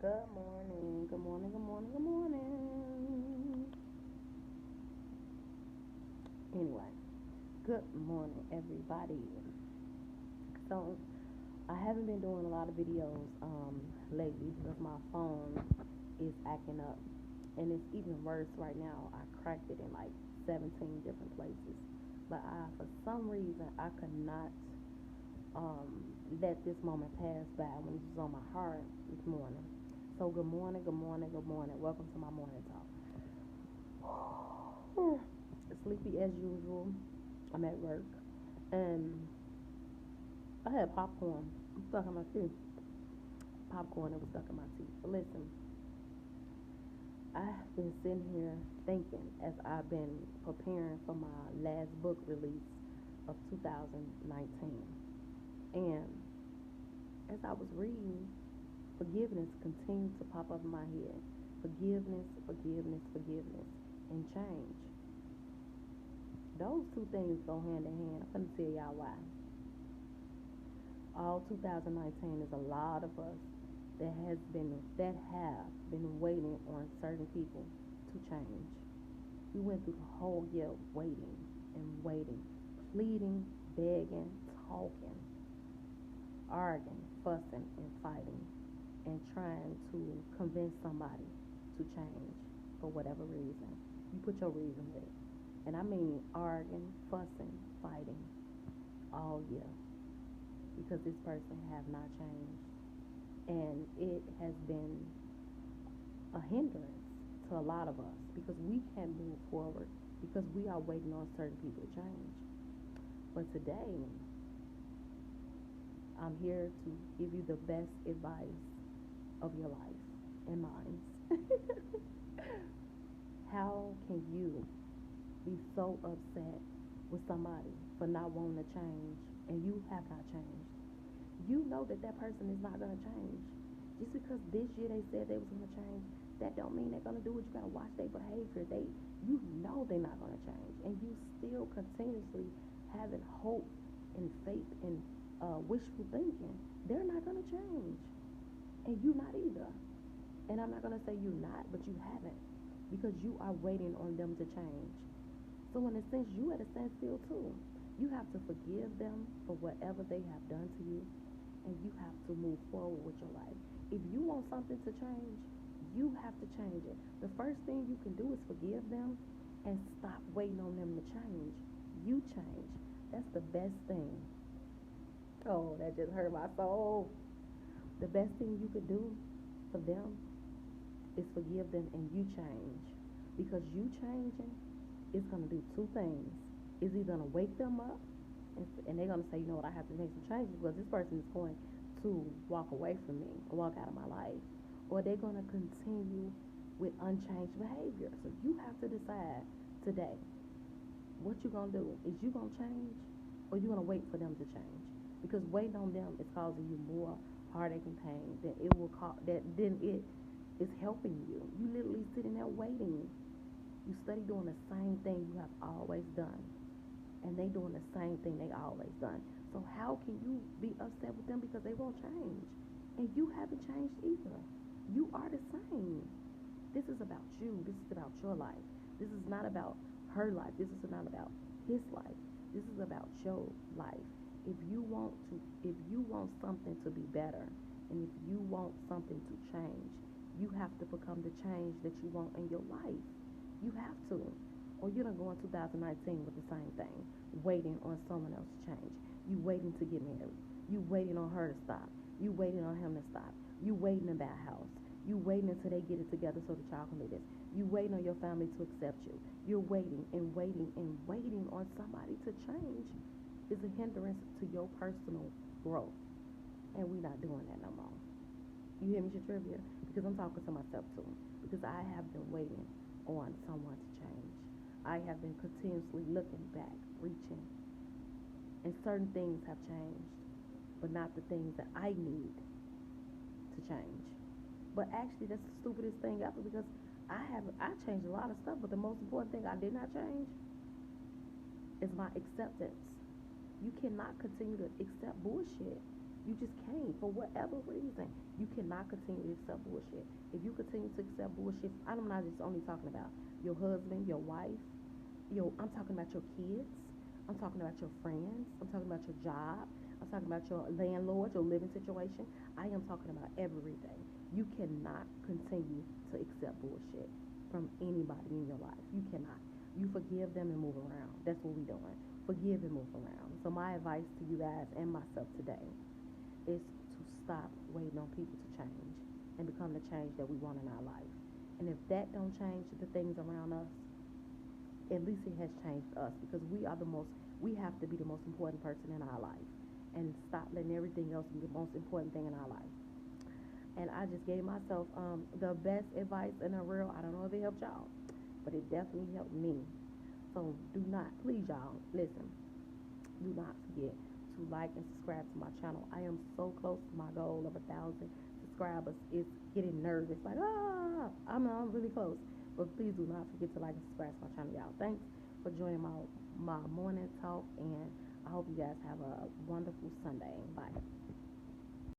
Good morning, good morning, good morning, good morning. Anyway, good morning, everybody. So, I haven't been doing a lot of videos lately because my phone is acting up. And it's even worse right now. I cracked it in like 17 different places. But for some reason, I could not um, let this moment pass by when it was on my heart this morning. So, good morning, good morning, good morning. Welcome to my morning talk. Sleepy as usual. I'm at work and I had popcorn stuck in my teeth. Popcorn that was stuck in my teeth. But listen, I've been sitting here thinking as I've been preparing for my last book release of 2019. And as I was reading, forgiveness continued to pop up in my head. Forgiveness, forgiveness, forgiveness, and change. Those two things go hand in hand. I'm going to tell y'all why. All 2019 is a lot of us that have been waiting on certain people to change. We went through the whole year waiting and waiting, pleading, begging, talking, arguing, fussing, and fighting, and trying to convince somebody to change for whatever reason. You put your reason with it. And I mean arguing, fussing, fighting all year because this person have not changed. And it has been a hindrance to a lot of us because we can't move forward because we are waiting on certain people to change. But today, I'm here to give you the best advice of your life and mine. How can you be so upset with somebody for not wanting to change and you have not changed? You know that that person is not going to change. Just because this year they said they was going to change, that don't mean they're going to do it. You got to watch their behavior. You know they're not going to change, and you still continuously having hope and faith and wishful thinking. They're not going to change, and you not either. And I'm not going to say you not, but you haven't because you are waiting on them to change. So in a sense, you at a standstill too. You have to forgive them for whatever they have done to you, and you have to move forward with your life. If you want something to change, you have to change it. The first thing you can do is forgive them and stop waiting on them to change. You change. That's the best thing. Oh, that just hurt my soul. The best thing you could do for them is forgive them and you change. Because you changing is going to do two things. It's either going to wake them up and they're going to say, you know what, I have to make some changes because this person is going to walk away from me or walk out of my life. Or they're going to continue with unchanged behavior. So you have to decide today what you're going to do. Is you going to change or you going to wait for them to change? Because waiting on them is causing you more heartache and pain than it will cause, than it is helping you. You literally sitting there waiting. You study doing the same thing you have always done. And they doing the same thing they always done. So how can you be upset with them because they won't change? And you haven't changed either. You are the same. This is about you. This is about your life. This is not about her life. This is not about his life. This is about your life. If you want something to be better, and if you want something to change, you have to become the change that you want in your life. You have to. Or you're going to go in 2019 with the same thing, waiting on someone else to change. You waiting to get married. You waiting on her to stop. You waiting on him to stop. You waiting to buy a house. You waiting until they get it together so that y'all can do this. You waiting on your family to accept you. You're waiting and waiting and waiting on somebody to change is a hindrance to your personal growth. And we're not doing that no more. You hear me, Shatrivia? Because I'm talking to myself too. Because I have been waiting on someone to change. I have been continuously looking back, reaching, and certain things have changed, but not the things that I need to change. But actually, that's the stupidest thing ever because I changed a lot of stuff, but the most important thing I did not change is my acceptance. You cannot continue to accept bullshit. You just can't for whatever reason. You cannot cannot continue to accept bullshit. If you continue to accept bullshit, I'm not just only talking about your husband, your wife, I'm talking about your kids. I'm talking about your friends. I'm talking about your job. I'm talking about your landlord, your living situation. I am talking about everything. You cannot continue to accept bullshit from anybody in your life. You cannot. You forgive them and move around. That's what we're doing. Forgive and move around. So my advice to you guys and myself today is to stop waiting on people to change and become the change that we want in our life. And if that don't change the things around us, at least it has changed us, because we have to be the most important person in our life and stop letting everything else be the most important thing in our life. And I just gave myself the best advice in the world. I don't know if it helped y'all, but it definitely helped me. So do not, please y'all, listen, do not forget to like and subscribe to my channel. I am so close to my goal of 1,000 subscribers. It's getting nervous, like, I'm really close. But please do not forget to like and subscribe to my channel, y'all. Thanks for joining my morning talk, and I hope you guys have a wonderful Sunday. Bye.